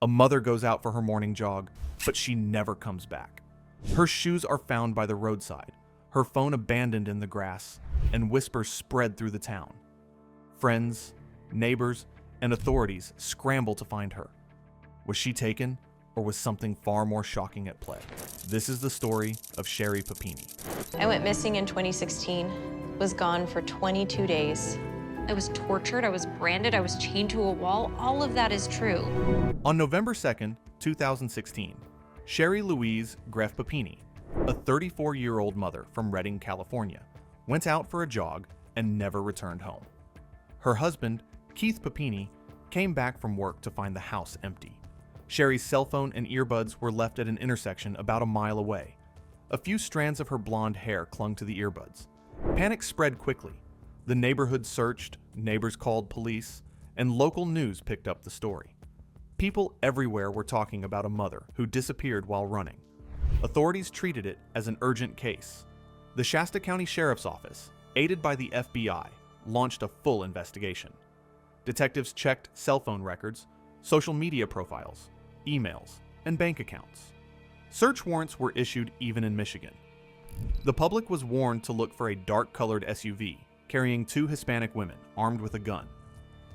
A mother goes out for her morning jog, but she never comes back. Her shoes are found by the roadside, her phone abandoned in the grass, and whispers spread through the town. Friends, neighbors, and authorities scramble to find her. Was she taken, or was something far more shocking at play? This is the story of Sherri Papini. I went missing in 2016, was gone for 22 days. I was tortured, I was branded, I was chained to a wall. All of that is true. On November 2nd, 2016, Sherri Louise Greff Papini, a 34-year-old mother from Redding, California, went out for a jog and never returned home. Her husband, Keith Papini, came back from work to find the house empty. Sherri's cell phone and earbuds were left at an intersection about a mile away. A few strands of her blonde hair clung to the earbuds. Panic spread quickly. The neighborhood searched, neighbors called police, and local news picked up the story. People everywhere were talking about a mother who disappeared while running. Authorities treated it as an urgent case. The Shasta County Sheriff's Office, aided by the FBI, launched a full investigation. Detectives checked cell phone records, social media profiles, emails, and bank accounts. Search warrants were issued even in Michigan. The public was warned to look for a dark-colored SUV carrying 2 Hispanic women armed with a gun.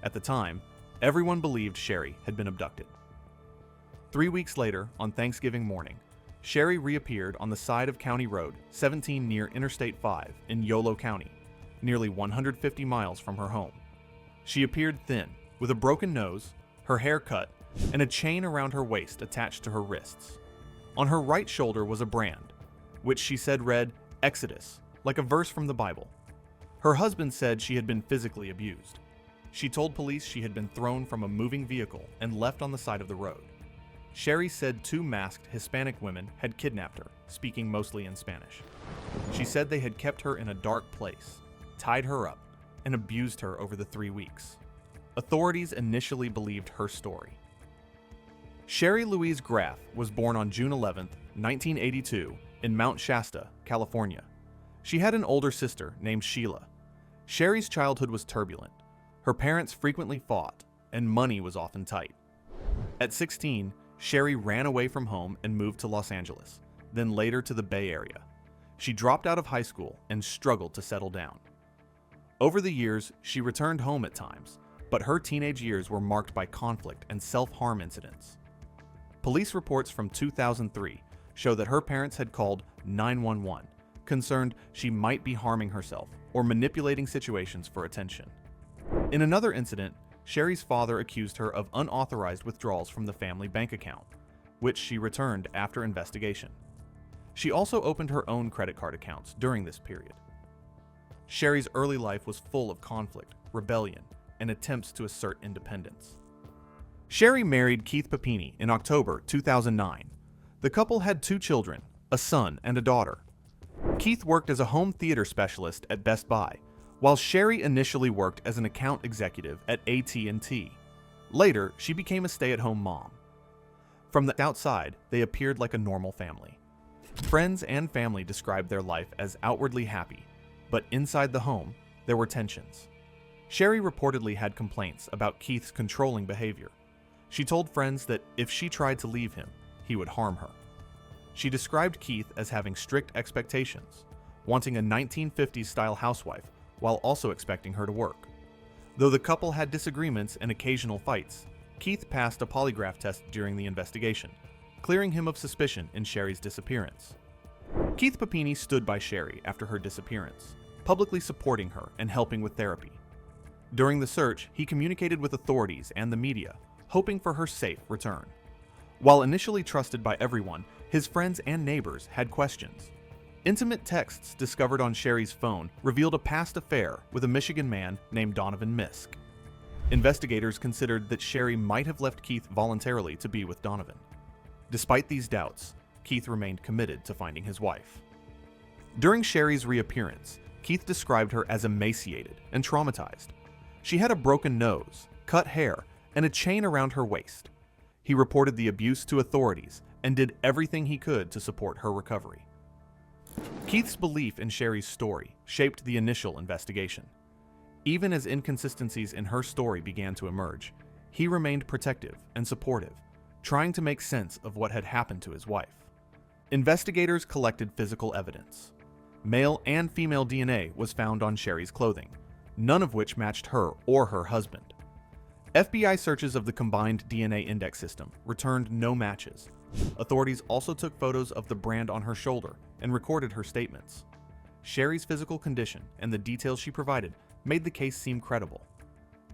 At the time, everyone believed Sherri had been abducted. 3 weeks later, on Thanksgiving morning, Sherri reappeared on the side of County Road 17 near Interstate 5 in Yolo County, nearly 150 miles from her home. She appeared thin, with a broken nose, her hair cut, and a chain around her waist attached to her wrists. On her right shoulder was a brand, which she said read, "Exodus," like a verse from the Bible. Her husband said she had been physically abused. She told police she had been thrown from a moving vehicle and left on the side of the road. Sherri said 2 masked Hispanic women had kidnapped her, speaking mostly in Spanish. She said they had kept her in a dark place, tied her up, and abused her over the 3 weeks. Authorities initially believed her story. Sherri Louise Greff was born on June 11, 1982, in Mount Shasta, California. She had an older sister named Sheila. Sherri's childhood was turbulent. Her parents frequently fought, and money was often tight. At 16, Sherri ran away from home and moved to Los Angeles, then later to the Bay Area. She dropped out of high school and struggled to settle down. Over the years, she returned home at times, but her teenage years were marked by conflict and self-harm incidents. Police reports from 2003 show that her parents had called 911, concerned she might be harming herself or manipulating situations for attention. In another incident, Sherri's father accused her of unauthorized withdrawals from the family bank account, which she returned after investigation. She also opened her own credit card accounts during this period. Sherri's early life was full of conflict, rebellion, and attempts to assert independence. Sherri married Keith Papini in October 2009. The couple had 2 children, a son and a daughter. Keith worked as a home theater specialist at Best Buy, while Sherri initially worked as an account executive at AT&T. Later, she became a stay-at-home mom. From the outside, they appeared like a normal family. Friends and family described their life as outwardly happy, but inside the home, there were tensions. Sherri reportedly had complaints about Keith's controlling behavior. She told friends that if she tried to leave him, he would harm her. She described Keith as having strict expectations, wanting a 1950s-style housewife while also expecting her to work. Though the couple had disagreements and occasional fights, Keith passed a polygraph test during the investigation, clearing him of suspicion in Sherri's disappearance. Keith Papini stood by Sherri after her disappearance, publicly supporting her and helping with therapy. During the search, he communicated with authorities and the media, hoping for her safe return. While initially trusted by everyone, his friends and neighbors had questions. Intimate texts discovered on Sherri's phone revealed a past affair with a Michigan man named Donovan Misk. Investigators considered that Sherri might have left Keith voluntarily to be with Donovan. Despite these doubts, Keith remained committed to finding his wife. During Sherri's reappearance, Keith described her as emaciated and traumatized. She had a broken nose, cut hair, and a chain around her waist. He reported the abuse to authorities and did everything he could to support her recovery. Keith's belief in Sherri's story shaped the initial investigation. Even as inconsistencies in her story began to emerge, he remained protective and supportive, trying to make sense of what had happened to his wife. Investigators collected physical evidence. Male and female DNA was found on Sherri's clothing, none of which matched her or her husband. FBI searches of the combined DNA index system returned no matches. Authorities also took photos of the brand on her shoulder and recorded her statements. Sherri's physical condition and the details she provided made the case seem credible.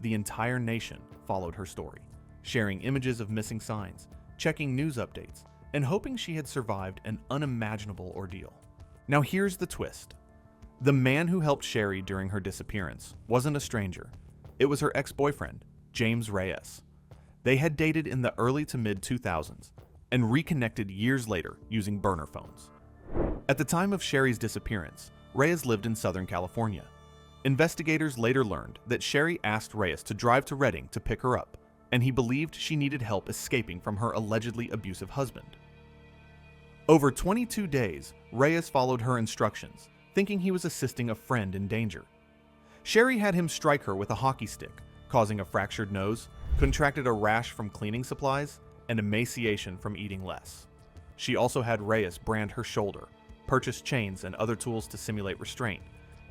The entire nation followed her story, sharing images of missing signs, checking news updates, and hoping she had survived an unimaginable ordeal. Now here's the twist. The man who helped Sherri during her disappearance wasn't a stranger. It was her ex-boyfriend, James Reyes. They had dated in the early to mid-2000s and reconnected years later using burner phones. At the time of Sherri's disappearance, Reyes lived in Southern California. Investigators later learned that Sherri asked Reyes to drive to Redding to pick her up, and he believed she needed help escaping from her allegedly abusive husband. Over 22 days, Reyes followed her instructions, thinking he was assisting a friend in danger. Sherri had him strike her with a hockey stick, causing a fractured nose, contracted a rash from cleaning supplies, and emaciation from eating less. She also had Reyes brand her shoulder, purchased chains and other tools to simulate restraint,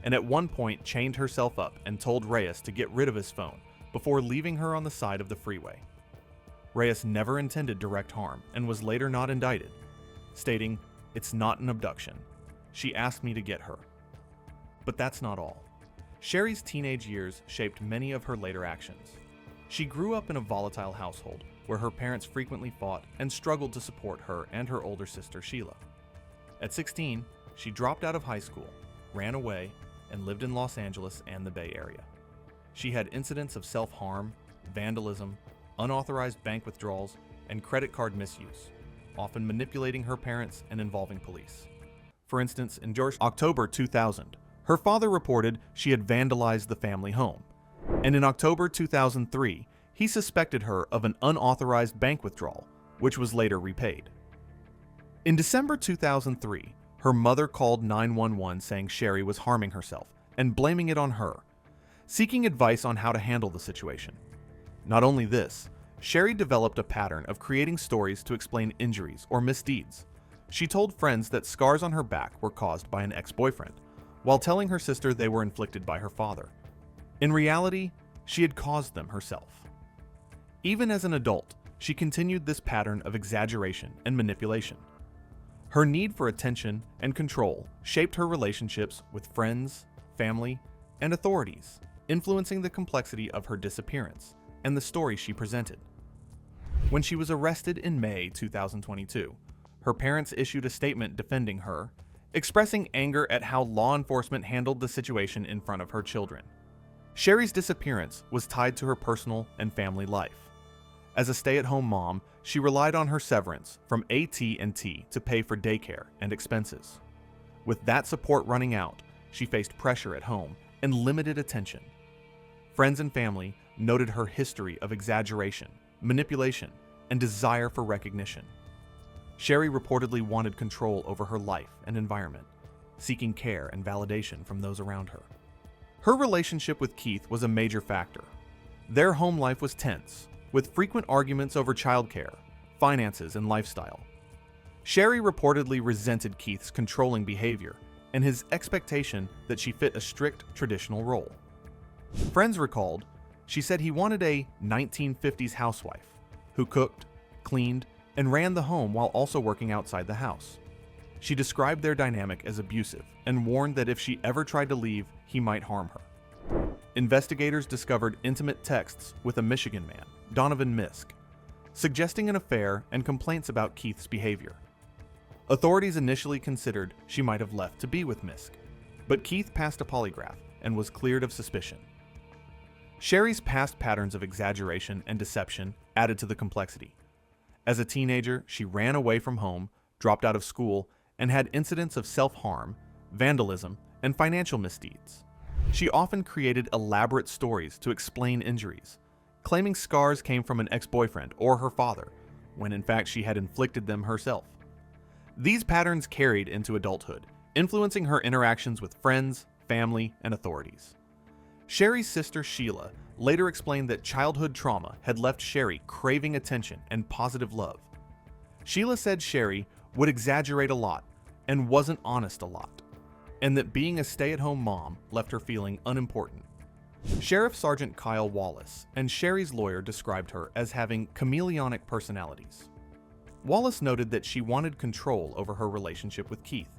and at one point chained herself up and told Reyes to get rid of his phone before leaving her on the side of the freeway. Reyes never intended direct harm and was later not indicted, stating, "It's not an abduction. She asked me to get her." But that's not all. Sherri's teenage years shaped many of her later actions. She grew up in a volatile household where her parents frequently fought and struggled to support her and her older sister Sheila. At 16, she dropped out of high school, ran away, and lived in Los Angeles and the Bay Area. She had incidents of self-harm, vandalism, unauthorized bank withdrawals, and credit card misuse, often manipulating her parents and involving police. For instance, in October 2000, her father reported she had vandalized the family home, and in October 2003, he suspected her of an unauthorized bank withdrawal, which was later repaid. In December 2003, her mother called 911 saying Sherri was harming herself and blaming it on her, seeking advice on how to handle the situation. Not only this, Sherri developed a pattern of creating stories to explain injuries or misdeeds. She told friends that scars on her back were caused by an ex-boyfriend, while telling her sister they were inflicted by her father. In reality, she had caused them herself. Even as an adult, she continued this pattern of exaggeration and manipulation. Her need for attention and control shaped her relationships with friends, family, and authorities, influencing the complexity of her disappearance and the story she presented. When she was arrested in May 2022, her parents issued a statement defending her, expressing anger at how law enforcement handled the situation in front of her children. Sherri's disappearance was tied to her personal and family life. As a stay-at-home mom, she relied on her severance from AT&T to pay for daycare and expenses. With that support running out, she faced pressure at home and limited attention. Friends and family noted her history of exaggeration, manipulation, and desire for recognition. Sherri reportedly wanted control over her life and environment, seeking care and validation from those around her. Her relationship with Keith was a major factor. Their home life was tense, with frequent arguments over childcare, finances, and lifestyle. Sherri reportedly resented Keith's controlling behavior and his expectation that she fit a strict traditional role. Friends recalled, she said he wanted a 1950s housewife who cooked, cleaned, and ran the home while also working outside the house. She described their dynamic as abusive and warned that if she ever tried to leave, he might harm her. Investigators discovered intimate texts with a Michigan man, Donovan Misk, suggesting an affair and complaints about Keith's behavior. Authorities initially considered she might have left to be with Misk, but Keith passed a polygraph and was cleared of suspicion. Sherri's past patterns of exaggeration and deception added to the complexity. As a teenager, she ran away from home, dropped out of school, and had incidents of self-harm, vandalism, and financial misdeeds. She often created elaborate stories to explain injuries, claiming scars came from an ex-boyfriend or her father, when in fact she had inflicted them herself. These patterns carried into adulthood, influencing her interactions with friends, family, and authorities. Sherri's sister Sheila later explained that childhood trauma had left Sherri craving attention and positive love. Sheila said Sherri would exaggerate a lot and wasn't honest a lot, and that being a stay-at-home mom left her feeling unimportant. Sheriff Sergeant Kyle Wallace and Sherri's lawyer described her as having chameleonic personalities. Wallace noted that she wanted control over her relationship with Keith,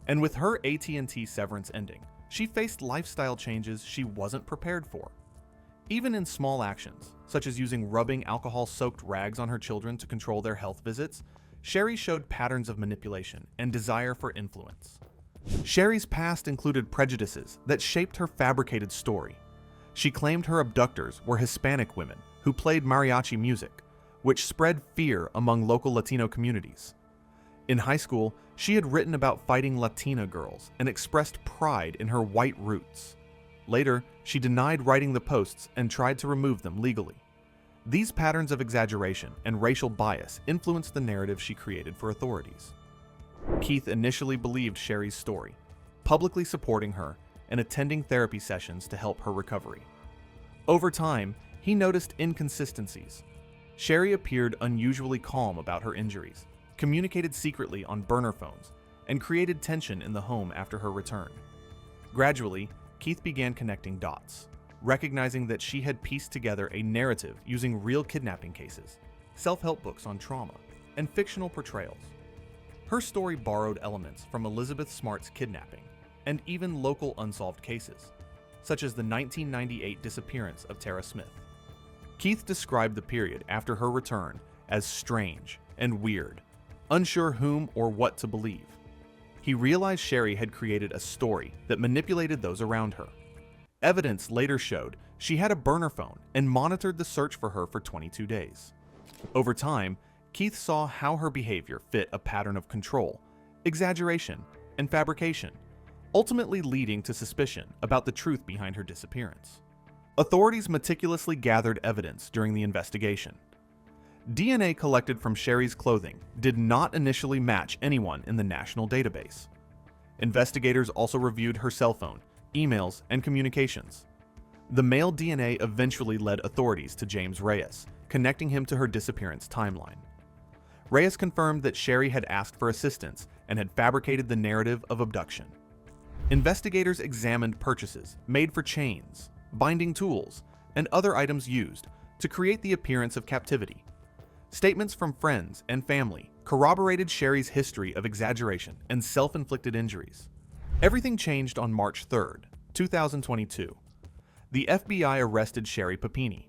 and with her AT&T severance ending, she faced lifestyle changes she wasn't prepared for. Even in small actions, such as using rubbing alcohol-soaked rags on her children to control their health visits, Sherri showed patterns of manipulation and desire for influence. Sherri's past included prejudices that shaped her fabricated story. She claimed her abductors were Hispanic women who played mariachi music, which spread fear among local Latino communities. In high school, she had written about fighting Latina girls and expressed pride in her white roots. Later, she denied writing the posts and tried to remove them legally. These patterns of exaggeration and racial bias influenced the narrative she created for authorities. Keith initially believed Sherri's story, publicly supporting her and attending therapy sessions to help her recovery. Over time, he noticed inconsistencies. Sherri appeared unusually calm about her injuries, communicated secretly on burner phones, and created tension in the home after her return. Gradually, Keith began connecting dots, recognizing that she had pieced together a narrative using real kidnapping cases, self-help books on trauma, and fictional portrayals. Her story borrowed elements from Elizabeth Smart's Kidnapping and even local unsolved cases, such as the 1998 disappearance of Tara Smith. Keith described the period after her return as strange and weird, unsure whom or what to believe. He realized Sherri had created a story that manipulated those around her. Evidence later showed she had a burner phone and monitored the search for her for 22 days. Over time, Keith saw how her behavior fit a pattern of control, exaggeration, and fabrication, ultimately leading to suspicion about the truth behind her disappearance. Authorities meticulously gathered evidence during the investigation. DNA collected from Sherri's clothing did not initially match anyone in the national database. Investigators also reviewed her cell phone, emails, and communications. The male DNA eventually led authorities to James Reyes, connecting him to her disappearance timeline. Reyes confirmed that Sherri had asked for assistance and had fabricated the narrative of abduction. Investigators examined purchases made for chains, binding tools, and other items used to create the appearance of captivity. Statements from friends and family corroborated Sherri's history of exaggeration and self-inflicted injuries. Everything changed on March 3, 2022. The FBI arrested Sherri Papini.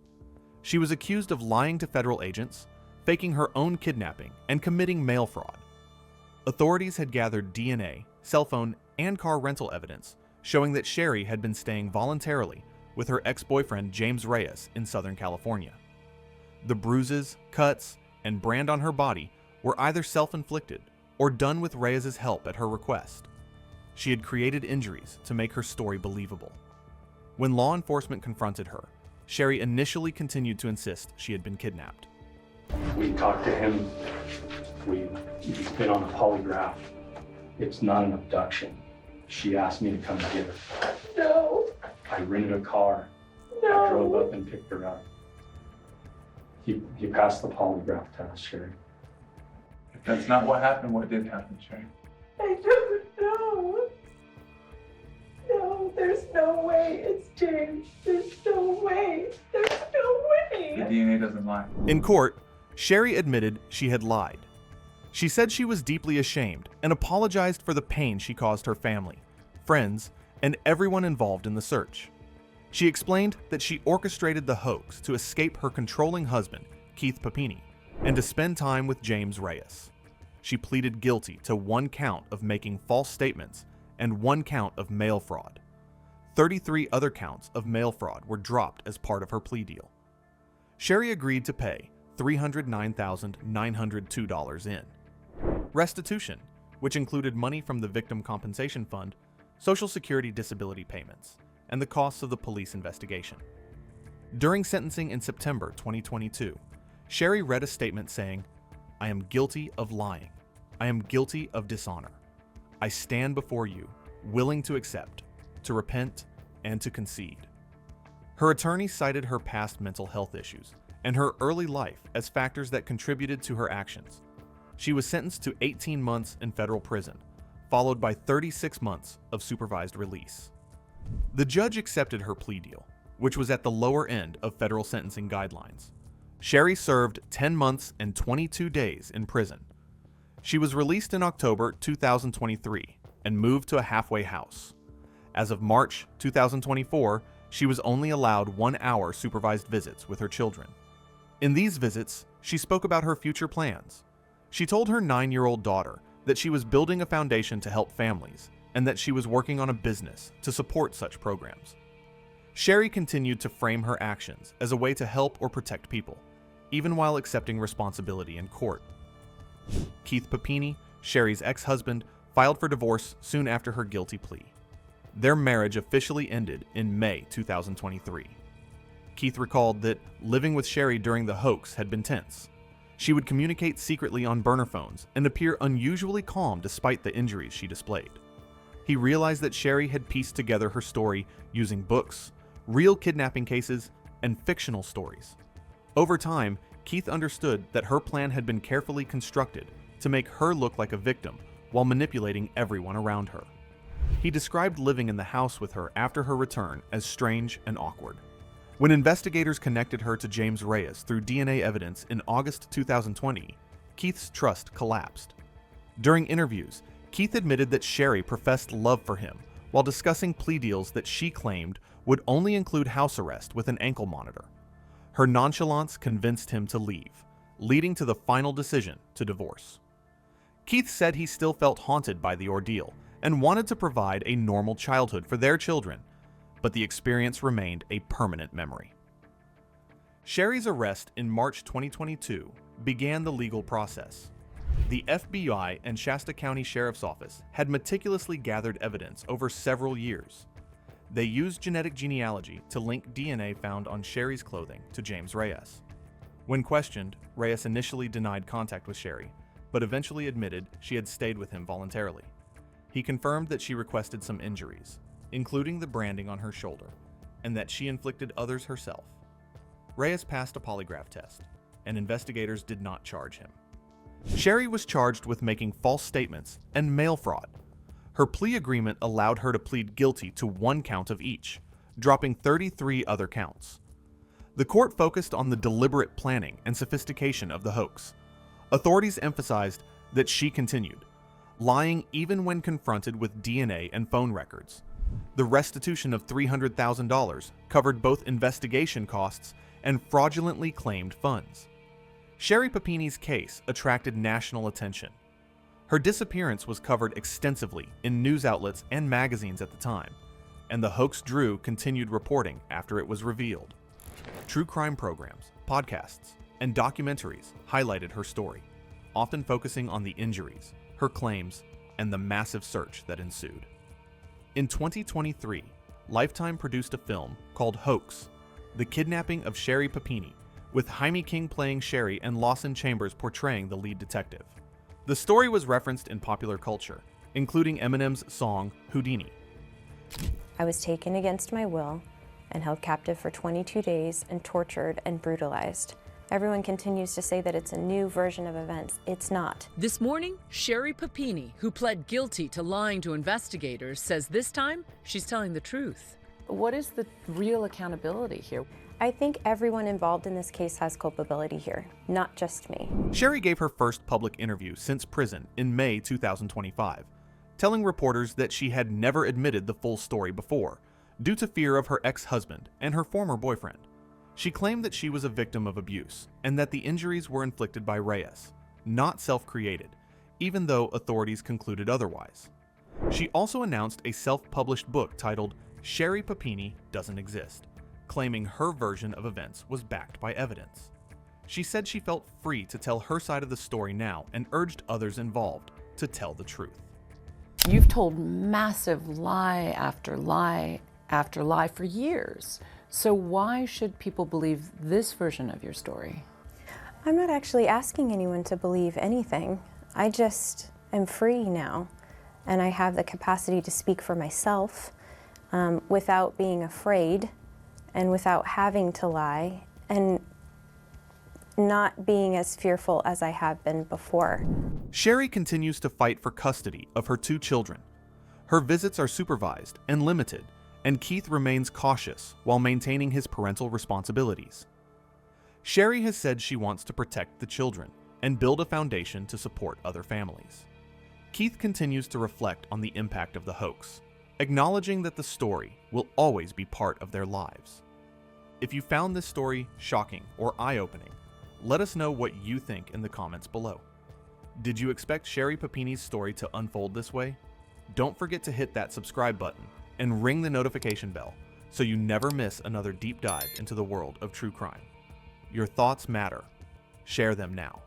She was accused of lying to federal agents, faking her own kidnapping, and committing mail fraud. Authorities had gathered DNA, cell phone, and car rental evidence showing that Sherri had been staying voluntarily with her ex-boyfriend James Reyes in Southern California. The bruises, cuts, and brand on her body were either self-inflicted or done with Reyes' help at her request. She had created injuries to make her story believable. When law enforcement confronted her, Sherri initially continued to insist she had been kidnapped. We talked to him. He's been on a polygraph. It's not an abduction. She asked me to come get her. No. I rented a car. No. I drove up and picked her up. He passed the polygraph test, Sherri. If that's not what happened, what did happen, Sherri? I don't know. No, there's no way it's James. There's no way. There's no The way. DNA doesn't lie. In court, Sherri admitted she had lied. She said she was deeply ashamed and apologized for the pain she caused her family, friends, and everyone involved in the search. She explained that she orchestrated the hoax to escape her controlling husband, Keith Papini, and to spend time with James Reyes. She pleaded guilty to 1 count of making false statements and 1 count of mail fraud. 33 other counts of mail fraud were dropped as part of her plea deal. Sherri agreed to pay $309,902 in restitution, which included money from the Victim Compensation Fund, Social Security disability payments, and the costs of the police investigation. During sentencing in September 2022, Sherri read a statement saying, "I am guilty of lying. I am guilty of dishonor. I stand before you, willing to accept, to repent, and to concede." Her attorney cited her past mental health issues and her early life as factors that contributed to her actions. She was sentenced to 18 months in federal prison, followed by 36 months of supervised release. The judge accepted her plea deal, which was at the lower end of federal sentencing guidelines. Sherri served 10 months and 22 days in prison. She was released in October 2023 and moved to a halfway house. As of March 2024, she was only allowed 1 hour supervised visits with her children. In these visits, she spoke about her future plans. She told her 9-year-old daughter that she was building a foundation to help families and that she was working on a business to support such programs. Sherri continued to frame her actions as a way to help or protect people, even while accepting responsibility in court. Keith Papini, Sherri's ex-husband, filed for divorce soon after her guilty plea. Their marriage officially ended in May 2023. Keith recalled that living with Sherri during the hoax had been tense. She would communicate secretly on burner phones and appear unusually calm despite the injuries she displayed. He realized that Sherri had pieced together her story using books, real kidnapping cases, and fictional stories. Over time, Keith understood that her plan had been carefully constructed to make her look like a victim while manipulating everyone around her. He described living in the house with her after her return as strange and awkward. When investigators connected her to James Reyes through DNA evidence in August 2020, Keith's trust collapsed. During interviews, Keith admitted that Sherri professed love for him while discussing plea deals that she claimed would only include house arrest with an ankle monitor. Her nonchalance convinced him to leave, leading to the final decision to divorce. Keith said he still felt haunted by the ordeal and wanted to provide a normal childhood for their children, but the experience remained a permanent memory. Sherri's arrest in March 2022 began the legal process. The FBI and Shasta County Sheriff's Office had meticulously gathered evidence over several years. They used genetic genealogy to link DNA found on Sherri's clothing to James Reyes. When questioned, Reyes initially denied contact with Sherri, but eventually admitted she had stayed with him voluntarily. He confirmed that she requested some injuries, including the branding on her shoulder, and that she inflicted others herself. Reyes passed a polygraph test, and investigators did not charge him. Sherri was charged with making false statements and mail fraud. Her plea agreement allowed her to plead guilty to 1 count of each, dropping 33 other counts. The court focused on the deliberate planning and sophistication of the hoax. Authorities emphasized that she continued, lying even when confronted with DNA and phone records. The restitution of $300,000 covered both investigation costs and fraudulently claimed funds. Sherri Papini's case attracted national attention. Her disappearance was covered extensively in news outlets and magazines at the time, and the hoax drew continued reporting after it was revealed. True crime programs, podcasts, and documentaries highlighted her story, often focusing on the injuries, her claims, and the massive search that ensued. In 2023, Lifetime produced a film called Hoax, The Kidnapping of Sherri Papini, with Jaime King playing Sherri and Lawson Chambers portraying the lead detective. The story was referenced in popular culture, including Eminem's song Houdini. I was taken against my will and held captive for 22 days and tortured and brutalized. Everyone continues to say that it's a new version of events. It's not. This morning, Sherri Papini, who pled guilty to lying to investigators, says this time she's telling the truth. What is the real accountability here? I think everyone involved in this case has culpability here, not just me. Sherri gave her first public interview since prison in May 2025, telling reporters that she had never admitted the full story before, due to fear of her ex-husband and her former boyfriend. She claimed that she was a victim of abuse and that the injuries were inflicted by Reyes, not self-created, even though authorities concluded otherwise. She also announced a self-published book titled Sherri Papini Doesn't Exist, claiming her version of events was backed by evidence. She said she felt free to tell her side of the story now and urged others involved to tell the truth. You've told massive lie after lie after lie for years. So why should people believe this version of your story? I'm not actually asking anyone to believe anything. I just am free now, and I have the capacity to speak for myself without being afraid and without having to lie, and not being as fearful as I have been before. Sherri continues to fight for custody of her 2 children. Her visits are supervised and limited, and Keith remains cautious while maintaining his parental responsibilities. Sherri has said she wants to protect the children and build a foundation to support other families. Keith continues to reflect on the impact of the hoax, acknowledging that the story will always be part of their lives. If you found this story shocking or eye-opening, let us know what you think in the comments below. Did you expect Sherri Papini's story to unfold this way? Don't forget to hit that subscribe button and ring the notification bell so you never miss another deep dive into the world of true crime. Your thoughts matter. Share them now.